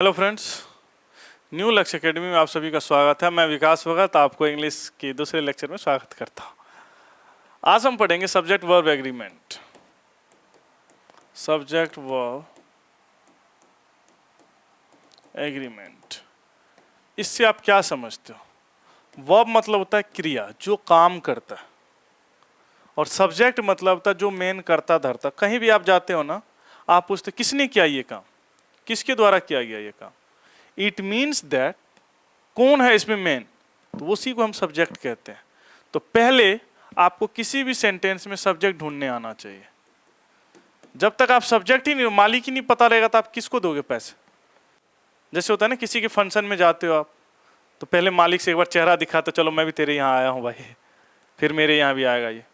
Hello friends, new लक्ष्य academy में आप सभी का स्वागत है। मैं विकास भगत आपको इंग्लिश के दूसरे लेक्चर में स्वागत करता हूँ। आज हम पढ़ेंगे subject verb agreement. Subject verb agreement, इससे आप क्या समझते हो? वर्ब मतलब होता है क्रिया जो काम करता है, और सब्जेक्ट मतलब होता है जो मेन करता धरता। कहीं भी आप जाते हो ना, आप पूछते किसने किया ये काम, किसके द्वारा किया गया ये काम। इट मीन्स दैट कौन है इसमें मेन, तो उसी को हम सब्जेक्ट कहते हैं। तो पहले आपको किसी भी सेंटेंस में सब्जेक्ट ढूंढने आना चाहिए। जब तक आप सब्जेक्ट ही नहीं, मालिक ही नहीं पता रहेगा, तो आप किसको दोगे पैसे? जैसे होता है ना, किसी के फंक्शन में जाते हो आप, तो पहले मालिक से एक बार चेहरा दिखाते, चलो मैं भी तेरे यहाँ आया हूँ भाई, फिर मेरे यहाँ भी आएगा ये।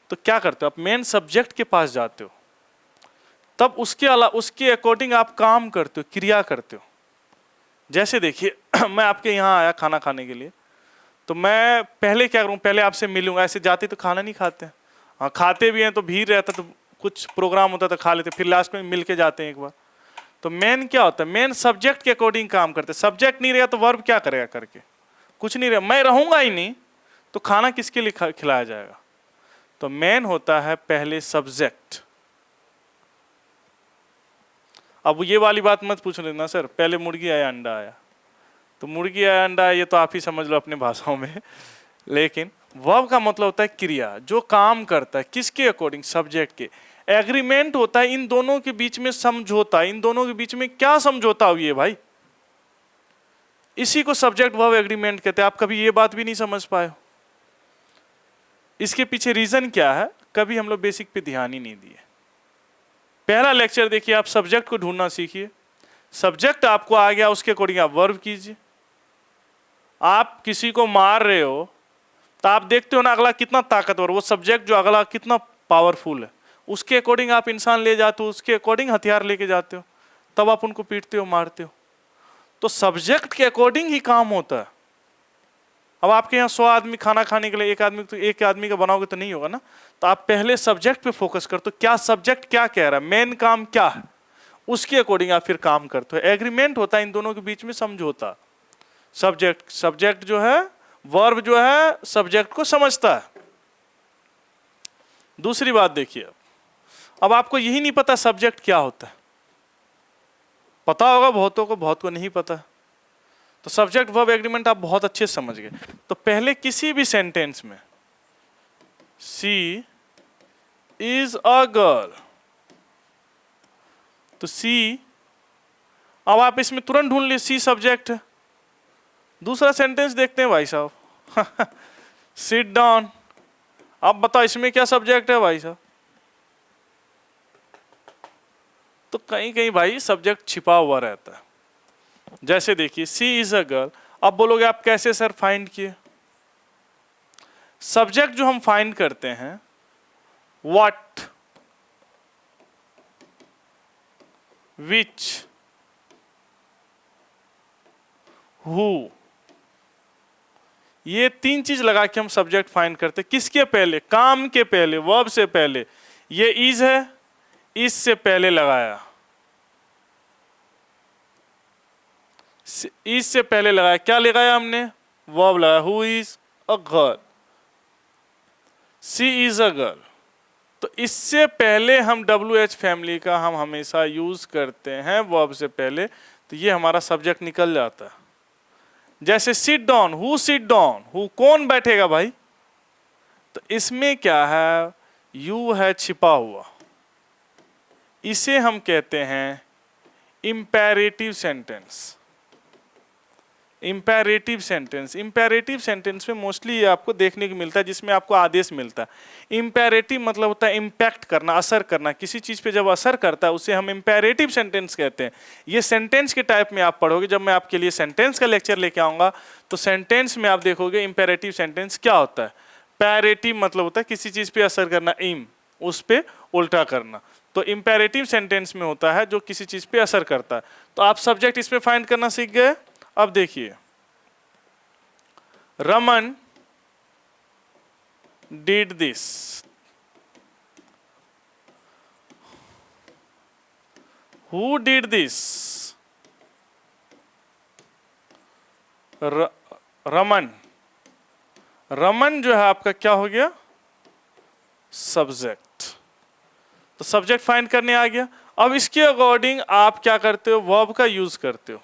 तो क्या करते हो आप? मेन सब्जेक्ट के पास जाते हो, तब उसके अलावा उसके अकॉर्डिंग आप काम करते हो, क्रिया करते हो। जैसे देखिए मैं आपके यहाँ आया खाना खाने के लिए, तो मैं पहले क्या करूँ? पहले आपसे मिलूंगा। ऐसे जाते तो खाना नहीं खाते, हाँ खाते भी हैं तो भीड़ रहता, तो कुछ प्रोग्राम होता तो खा लेते, फिर लास्ट में मिल के जाते हैं एक बार। तो मेन क्या होता है? मेन सब्जेक्ट के अकॉर्डिंग काम करते। सब्जेक्ट नहीं रहेगा तो वर्ब क्या करेगा करके? कुछ नहीं रहेगा। मैं रहूंगा ही नहीं तो खाना किसके लिए खिलाया जाएगा? तो मेन होता है पहले सब्जेक्ट। अब ये वाली बात मत पूछ लेना सर, पहले मुर्गी आया अंडा आया। तो मुर्गी आया अंडा आया, ये तो आप ही समझ लो अपने भाषाओं में। लेकिन वर्ब का मतलब होता है क्रिया जो काम करता है, किसके अकॉर्डिंग? सब्जेक्ट के। एग्रीमेंट होता है इन दोनों के बीच में समझौता। इन दोनों के बीच में क्या समझौता हुई है भाई? इसी को सब्जेक्ट वर्ब एग्रीमेंट कहते हैं। आप कभी ये बात भी नहीं समझ पाए हो? इसके पीछे रीजन क्या है, कभी हम लोग बेसिक पे ध्यान ही नहीं दिए। पहला लेक्चर देखिए, आप सब्जेक्ट को ढूंढना सीखिए। सब्जेक्ट आपको आ गया, उसके अकॉर्डिंग आप वर्ब कीजिए। आप किसी को मार रहे हो तो आप देखते हो ना अगला कितना ताकतवर, वो सब्जेक्ट जो अगला कितना पावरफुल है, उसके अकॉर्डिंग आप इंसान ले जाते हो, उसके अकॉर्डिंग हथियार लेके जाते हो, तब आप उनको पीटते हो, मारते हो। तो सब्जेक्ट के अकॉर्डिंग ही काम होता है। अब आपके यहाँ 100 आदमी खाना खाने के लिए, एक आदमी का बनाओगे तो नहीं होगा ना। तो आप पहले सब्जेक्ट पे फोकस करते हो, क्या सब्जेक्ट क्या कह रहा है, मेन काम क्या है, उसके अकॉर्डिंग आप फिर काम करते हो। एग्रीमेंट होता है इन दोनों के बीच में समझौता। सब्जेक्ट जो है, वर्ब जो है, सब्जेक्ट को समझता है। दूसरी बात देखिए, अब आपको यही नहीं पता सब्जेक्ट क्या होता है। पता होगा बहुतों को, बहुत को नहीं पता। तो सब्जेक्ट वर्ब एग्रीमेंट आप बहुत अच्छे से समझ गए। तो पहले किसी भी सेंटेंस में सी इज अ गर्ल, तो सी, अब आप इसमें तुरंत ढूंढ लिए सी सब्जेक्ट है। दूसरा सेंटेंस देखते हैं भाई साहब सिट डाउन। अब बताओ इसमें क्या सब्जेक्ट है भाई साहब? तो कहीं कहीं भाई सब्जेक्ट छिपा हुआ रहता है। जैसे देखिए सी इज अ गर्ल, अब बोलोगे आप कैसे सर फाइंड किए? सब्जेक्ट जो हम फाइंड करते हैं, व्हाट, विच, हु, ये तीन चीज लगा के हम सब्जेक्ट फाइंड करते हैं। किसके पहले? काम के पहले, वर्ब से पहले। ये इज है, इज से पहले लगाया, इज से पहले लगाया, क्या लगाया हमने? वर्ब लगाया, who is a girl, she is a girl. तो इससे पहले हम WH फैमिली का हम हमेशा यूज करते हैं वर्ब से पहले, तो ये हमारा सब्जेक्ट निकल जाता है। जैसे sit down, who sit down, who कौन बैठेगा भाई? तो इसमें क्या है? यू है छिपा हुआ। इसे हम कहते हैं imperative sentence. Imperative sentence, imperative sentence में मोस्टली ये आपको देखने को मिलता है जिसमें आपको आदेश मिलता है। इंपेरेटिव मतलब होता है इम्पैक्ट करना, असर करना। किसी चीज पे जब असर करता है उसे हम इंपेरेटिव सेंटेंस कहते हैं। ये सेंटेंस के टाइप में आप पढ़ोगे, जब मैं आपके लिए सेंटेंस का लेक्चर लेके आऊंगा तो सेंटेंस में आप देखोगे इंपेरेटिव सेंटेंस क्या होता है। पैरेटिव मतलब होता है किसी चीज पे असर करना, इम उस पे उल्टा करना। तो इंपेरेटिव सेंटेंस में होता है जो किसी चीज पे असर करता है। तो आप सब्जेक्ट इसमें फाइंड करना सीख गए। अब देखिए, Raman did this, who did this, Raman, Raman जो है आपका क्या हो गया, सब्जेक्ट। तो सब्जेक्ट फाइंड करने आ गया। अब इसके अकॉर्डिंग आप क्या करते हो, वर्ब का यूज करते हो,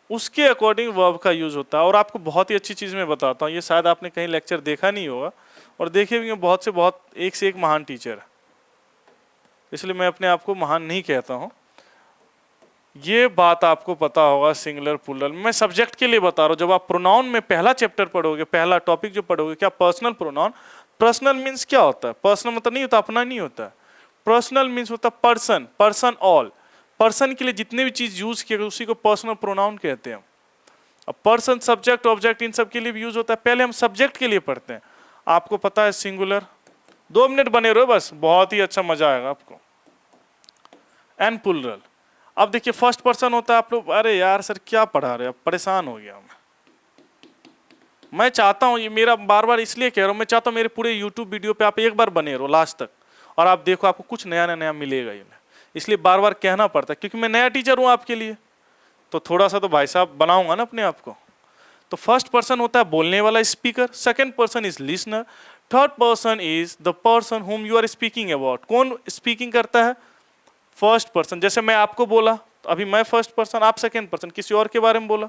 उसके अकॉर्डिंग वर्ब का यूज होता है। और आपको बहुत ही अच्छी चीज मैं बताता हूँ, ये शायद आपने कहीं लेक्चर देखा नहीं होगा और देखे भी बहुत से बहुत एक से एक महान टीचर है, इसलिए मैं अपने आप को महान नहीं कहता हूँ। ये बात आपको पता होगा सिंगुलर प्लूरल, मैं सब्जेक्ट के लिए बता रहा हूँ। जब आप प्रोनाउन में पहला चैप्टर पढ़ोगे, पहला टॉपिक जो पढ़ोगे, क्या पर्सनल प्रोनाउन, पर्सनल मीन्स क्या होता है, पर्सनल मतलब नहीं होता अपना, नहीं होता, पर्सनल मीन्स होता पर्सन, पर्सन ऑल, पर्सन के लिए जितने भी चीज यूज किए उसी को पर्सनल प्रोनाउन कहते हैं। अब पर्सन, सब्जेक्ट, ऑब्जेक्ट इन सब के लिए भी यूज होता है। पहले हम सब्जेक्ट के लिए पढ़ते हैं, आपको पता है सिंगुलर। 2 मिनट बने रहो बस, बहुत ही अच्छा मजा आएगा आपको। एंड प्लूरल, अब देखिए फर्स्ट पर्सन होता है, आप लोग अरे यार सर क्या पढ़ा रहे हो, परेशान हो गया मैं चाहता हूं, ये मेरा बार बार इसलिए कह रहा हूं, मैं चाहता हूं मेरे पूरे यूट्यूब वीडियो पे आप एक बार बने रहो लास्ट तक, और आप देखो आपको कुछ नया नया मिलेगा ही, इसलिए बार बार कहना पड़ता है क्योंकि मैं नया टीचर हूं आपके लिए, तो थोड़ा सा तो भाई साहब बनाऊंगा ना अपने आप को। तो फर्स्ट पर्सन होता है बोलने वाला, speaker. Second person is listener. Third person is the person whom you are speaking about. कौन स्पीकिंग करता है, फर्स्ट पर्सन। जैसे मैं आपको बोला तो अभी मैं फर्स्ट पर्सन, आप सेकंड पर्सन, किसी और के बारे में बोला।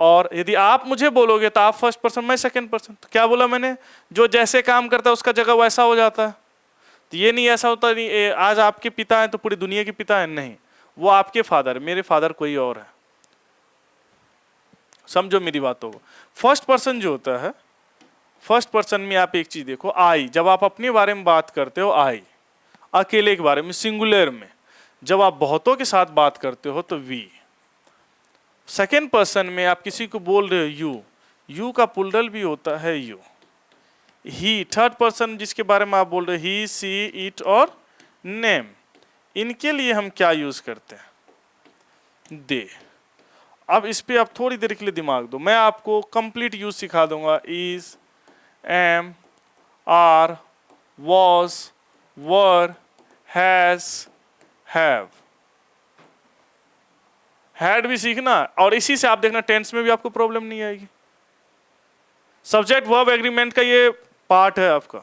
और यदि आप मुझे बोलोगे तो आप फर्स्ट पर्सन, मैं सेकंड पर्सन। तो क्या बोला मैंने, जो जैसे काम करता है उसका जगह वैसा हो जाता है। तो ये नहीं ऐसा होता नहीं आज आपके पिता हैं तो पूरी दुनिया के पिता हैं, नहीं, वो आपके फादर, मेरे फादर कोई और है। समझो मेरी बातों को। फर्स्ट पर्सन जो होता है, फर्स्ट पर्सन में आप एक चीज देखो, आई। जब आप अपने बारे में बात करते हो आई, अकेले के बारे में सिंगुलर में। जब आप बहुतों के साथ बात करते हो तो वी। सेकेंड पर्सन में आप किसी को बोल रहे हो यू, यू का प्लूरल भी होता है यू। ही, थर्ड पर्सन जिसके बारे में आप बोल रहे हो ही, सी, इट और नेम, इनके लिए हम क्या यूज करते हैं, दे। अब इस पे आप थोड़ी देर के लिए दिमाग दो, मैं आपको कंप्लीट यूज सिखा दूंगा। Is, am, are, was, were, has, have, had भी सीखना, और इसी से आप देखना टेंस में भी आपको प्रॉब्लम नहीं आएगी। सब्जेक्ट वर्ब एग्रीमेंट का ये पार्ट है आपका,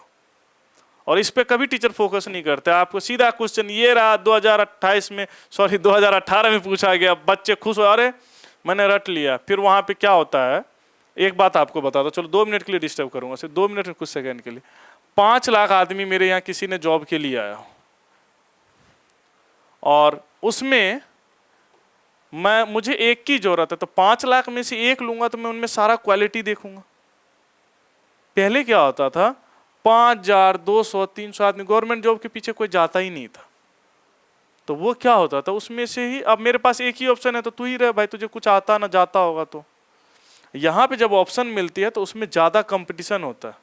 और इस पे कभी टीचर फोकस नहीं करते। आपको सीधा क्वेश्चन ये रहा 2028 में, सॉरी 2018 में पूछा गया, बच्चे खुश हो, अरे मैंने रट लिया। फिर वहां पे क्या होता है, एक बात आपको बता दो, चलो 2 मिनट के लिए डिस्टर्ब करूंगा, सिर्फ 2 मिनट कुछ सेकंड के लिए। 5 लाख आदमी मेरे यहाँ किसी ने जॉब के लिए आया, और उसमें मुझे एक की जरूरत है, तो 5 लाख में से एक लूंगा तो मैं उनमें सारा क्वालिटी देखूंगा। पहले क्या होता था, 5,000, 200, 300 आदमी गवर्नमेंट जॉब के पीछे कोई जाता ही नहीं था। तो वो क्या होता था, उसमें से ही अब मेरे पास एक ही ऑप्शन है, तो तू ही रह भाई, तुझे कुछ आता ना जाता होगा। तो यहाँ पे जब ऑप्शन मिलती है तो उसमें ज्यादा कंपटीशन होता है।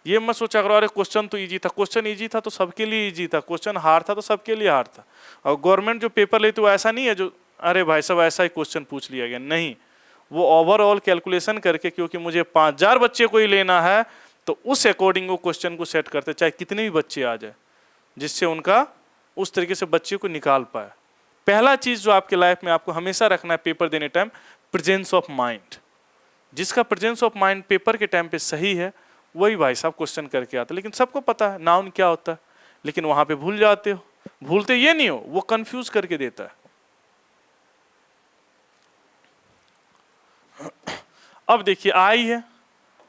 ये मत सोचा करो अरे क्वेश्चन तो इजी था, क्वेश्चन इजी था तो सबके लिए इजी था, क्वेश्चन हार्ड था तो सबके लिए हार्ड था। और गवर्नमेंट जो पेपर लेती है वो ऐसा नहीं है जो अरे भाई सब ऐसा ही क्वेश्चन पूछ लिया गया, नहीं, वो ओवरऑल कैलकुलेशन करके, क्योंकि मुझे 5,000 बच्चे को ही लेना है, तो उस अकॉर्डिंग वो क्वेश्चन को सेट करते, चाहे कितने भी बच्चे आ जाए, जिससे उनका उस तरीके से बच्चे को निकाल पाए। पहला चीज जो आपके लाइफ में आपको हमेशा रखना है पेपर देने टाइम, प्रेजेंस ऑफ माइंड। जिसका प्रेजेंस ऑफ माइंड पेपर के टाइम पे सही है वही भाई साहब क्वेश्चन करके आता है। लेकिन सबको पता है नाउन क्या होता है, लेकिन वहां पे भूल जाते हो। भूलते ये नहीं हो, वो कंफ्यूज करके देता है। अब देखिए आई है,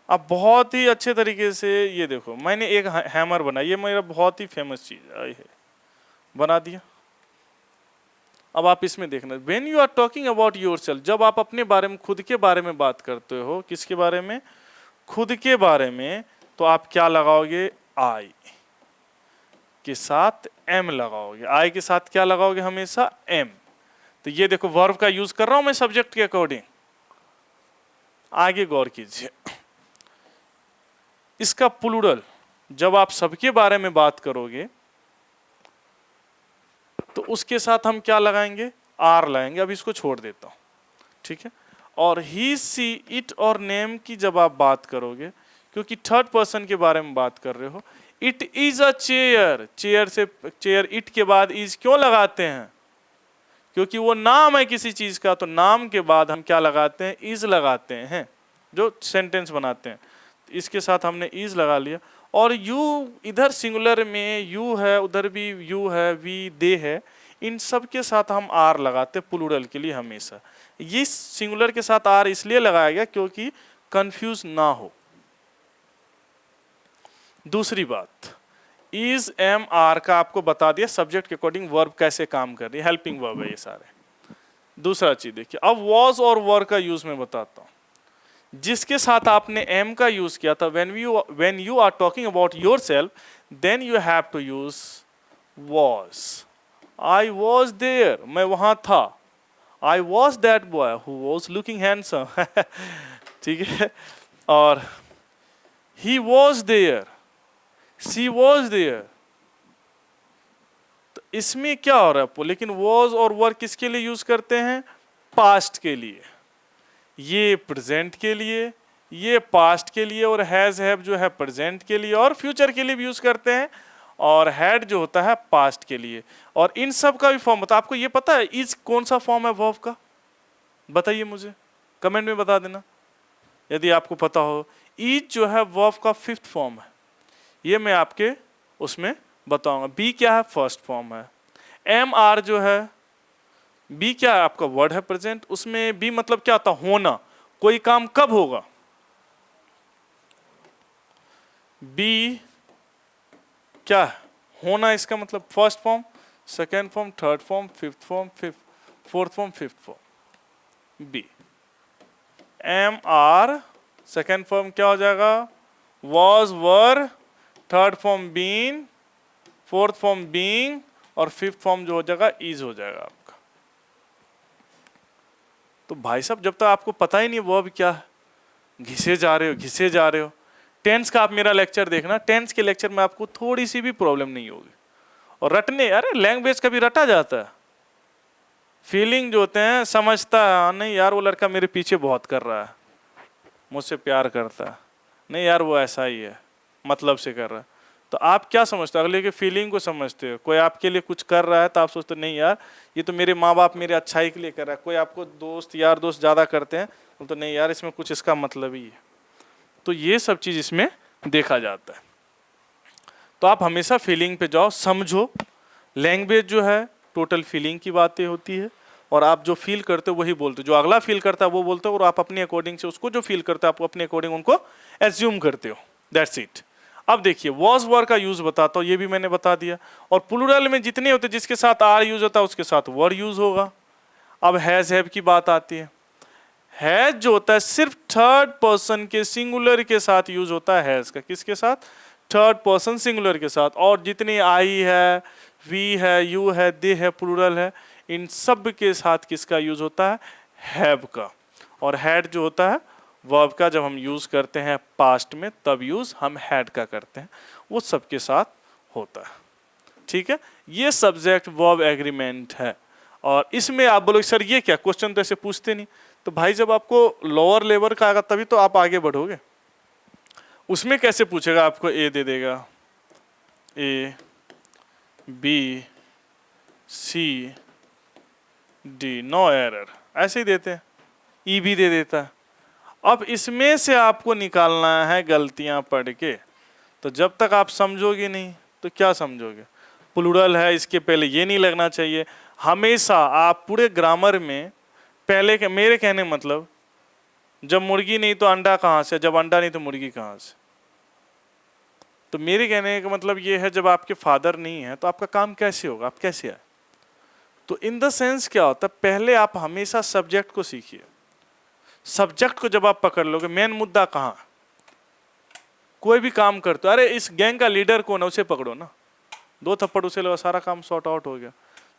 अब बहुत ही अच्छे तरीके से ये देखो, मैंने एक हैमर बनाया, ये मेरा बहुत ही फेमस चीज आई है, बना दिया। अब आप इसमें देखना, when you are talking about yourself, जब आप अपने बारे में, खुद के बारे में बात करते हो, किसके बारे में, खुद के बारे में, तो आप क्या लगाओगे, आई के साथ एम लगाओगे। आई के साथ क्या लगाओगे, हमेशा एम। तो ये देखो वर्ब का यूज कर रहा हूं मैं सब्जेक्ट के अकॉर्डिंग। आगे गौर कीजिए, इसका प्लूरल जब आप सबके बारे में बात करोगे तो उसके साथ हम क्या लगाएंगे, आर लगाएंगे। अब इसको छोड़ देता हूं, ठीक है। और ही, सी, इट और नेम की जब आप बात करोगे, क्योंकि थर्ड पर्सन के बारे में बात कर रहे हो, it is a chair, chair से, चेयर इट के बाद इज क्यों लगाते हैं, क्योंकि वो नाम है किसी चीज का, तो नाम के बाद हम क्या लगाते हैं, इज लगाते हैं जो सेंटेंस बनाते हैं। इसके साथ हमने इज लगा लिया। और यू इधर सिंगुलर में यू है, उधर भी यू है, वी दे है, इन सब के साथ हम आर लगाते हैं प्लूरल के लिए हमेशा। ये सिंगुलर के साथ आर इसलिए लगाया गया क्योंकि कंफ्यूज ना हो। दूसरी बात, इज एम आर का आपको बता दिया सब्जेक्ट के अकॉर्डिंग वर्ब कैसे काम कर रही है, हेल्पिंग वर्ब है ये सारे। दूसरा चीज देखिए, अब वॉज और वर का यूज मैं बताता हूं। जिसके साथ आपने एम का यूज किया था, when you are talking about yourself, then you have to use was. I was there, मैं वहां था। I was that boy who was looking handsome. ठीक है। और he was there, she was there। तो इसमें क्या हो रहा है, लेकिन was और were किसके लिए यूज करते हैं, पास्ट के लिए, ये प्रेजेंट के लिए, ये पास्ट के लिए, और हैज हैव जो है प्रेजेंट के लिए, और फ्यूचर के लिए भी यूज करते हैं, और हैड जो होता है पास्ट के लिए। और इन सब का भी फॉर्म होता है। आपको ये पता है इज कौन सा फॉर्म है वर्ब का, बताइए मुझे, कमेंट में बता देना यदि आपको पता हो। इज जो है वर्ब का 5th फॉर्म है, ये मैं आपके उसमें बताऊंगा। बी क्या है, फर्स्ट फॉर्म है। एम आर जो है, बी क्या है आपका वर्ड है प्रेजेंट, उसमें बी मतलब क्या होता, होना, कोई काम कब होगा। बी क्या है, होना, इसका मतलब first form, second form, third form, fifth form, fourth form, fifth form. Be am are second form क्या हो जाएगा, was were, third form been, fourth form being, और फिफ्थ फॉर्म जो हो जाएगा इज हो जाएगा आपका। तो भाई साहब जब तक आपको पता ही नहीं वर्ब क्या है, घिसे जा रहे हो। टेंस का आप मेरा लेक्चर देखना, टेंस के लेक्चर में आपको थोड़ी सी भी प्रॉब्लम नहीं होगी। और रटने, अरे लैंग्वेज का भी रटा जाता है, फीलिंग जो होते हैं समझता है, नहीं यार वो लड़का मेरे पीछे बहुत कर रहा है, मुझसे प्यार करता है, नहीं यार वो ऐसा ही है, मतलब से कर रहा है। तो आप क्या समझते हो, अगले के फीलिंग को समझते हो। कोई आपके लिए कुछ कर रहा है तो आप सोचते हो नहीं यार ये तो मेरे माँ बाप मेरे अच्छाई के लिए कर रहा है। कोई आपको दोस्त यार दोस्त ज़्यादा करते हैं तो नहीं यार इसमें कुछ इसका मतलब ही है। तो ये सब चीज़ इसमें देखा जाता है। तो आप हमेशा फीलिंग पे जाओ, समझो। लैंग्वेज जो है टोटल फीलिंग की बातें होती है, और आप जो फील करते हो वही बोलते हो, जो अगला फील करता है वो बोलते हो, और आप अपने अकॉर्डिंग से उसको जो फील करते हो आप अपने अकॉर्डिंग उनको एज्यूम करते हो। That's it. अब देखिए वॉज वर का यूज बताता हूँ, ये भी मैंने बता दिया। और प्लूरल में जितने होते जिसके साथ आर यूज होता है उसके साथ वर यूज होगा। अब हैज हैव की बात आती है। हैज जो होता है सिर्फ थर्ड पर्सन के सिंगुलर के साथ यूज होता है हैज का, किसके साथ, थर्ड पर्सन सिंगुलर के साथ। और जितनी आई है, वी है, यू है, दे है, प्लूरल है, इन सब के साथ किसका यूज होता है, हैव का। और हैड जो होता है वर्ब का, जब हम यूज करते हैं पास्ट में तब यूज हम हैड का करते हैं, वो सबके साथ होता है। ठीक है, ये सब्जेक्ट वर्ब एग्रीमेंट है। और इसमें आप बोलोगे सर ये क्या, क्वेश्चन तो ऐसे पूछते नहीं। तो भाई जब आपको लोअर लेवल का आएगा तभी तो आप आगे बढ़ोगे। उसमें कैसे पूछेगा, आपको ए दे देगा, A B C D, no error, ऐसे ही देते हैं, ई भी दे देता है। अब इसमें से आपको निकालना है गलतियां पढ़ के। तो जब तक आप समझोगे नहीं तो क्या समझोगे, प्लूरल है इसके पहले ये नहीं लगना चाहिए। हमेशा आप पूरे ग्रामर में पहले के, मेरे कहने मतलब जब मुर्गी नहीं तो अंडा कहाँ से, जब अंडा नहीं तो मुर्गी कहाँ से। तो मेरे कहने का मतलब ये है, जब आपके फादर नहीं है तो आपका काम कैसे होगा, आप कैसे आए। तो इन द सेंस क्या होता है, पहले आप हमेशा सब्जेक्ट को सीखिए। सब्जेक्ट को जब आप पकड़ लोगे, मेन मुद्दा कहाँ, कोई भी काम करते हो, अरे इस गैंग का लीडर कौन है उसे पकड़ो ना, 2 थप्पड़ उसे लो, सारा काम सॉर्ट आउट हो गया।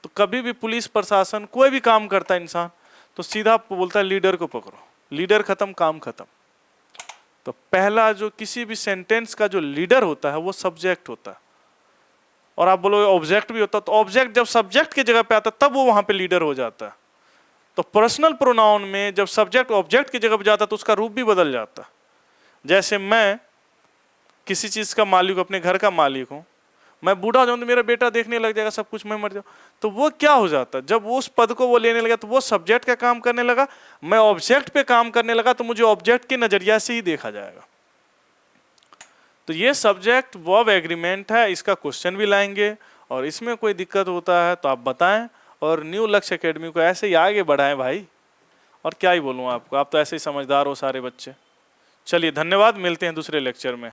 तो कभी भी पुलिस प्रशासन कोई भी काम करता है इंसान तो सीधा बोलता है लीडर को पकड़ो, लीडर खत्म, काम खत्म। तो पहला जो किसी भी सेंटेंस का जो लीडर होता है वो सब्जेक्ट होता है। और आप बोलोगे ऑब्जेक्ट भी होता है, तो ऑब्जेक्ट जब सब्जेक्ट की जगह पे आता है तब वो वहां पे लीडर हो जाता है। तो पर्सनल प्रोनाउन में जब सब्जेक्ट ऑब्जेक्ट की जगह पे जाता है तो उसका रूप भी बदल जाता है। जैसे मैं किसी चीज का मालिक हूं, अपने घर का मालिक हूं, मैं बूढ़ा हो जाऊं तो मेरा बेटा देखने लग जाएगा सब कुछ, मैं मर जाऊं, तो वो क्या हो जाता? जब उस पद को वो लेने लगा तो वो सब्जेक्ट का काम करने लगा, मैं ऑब्जेक्ट पे काम करने लगा तो मुझे ऑब्जेक्ट के नजरिया से ही देखा जाएगा। तो ये सब्जेक्ट वर्ब एग्रीमेंट है, इसका क्वेश्चन भी लाएंगे, और इसमें कोई दिक्कत होता है तो आप बताएं, और न्यू लक्ष्य एकेडमी को ऐसे ही आगे बढ़ाएं भाई। और क्या ही बोलूं आपको, आप तो ऐसे ही समझदार हो सारे बच्चे। चलिए धन्यवाद, मिलते हैं दूसरे लेक्चर में।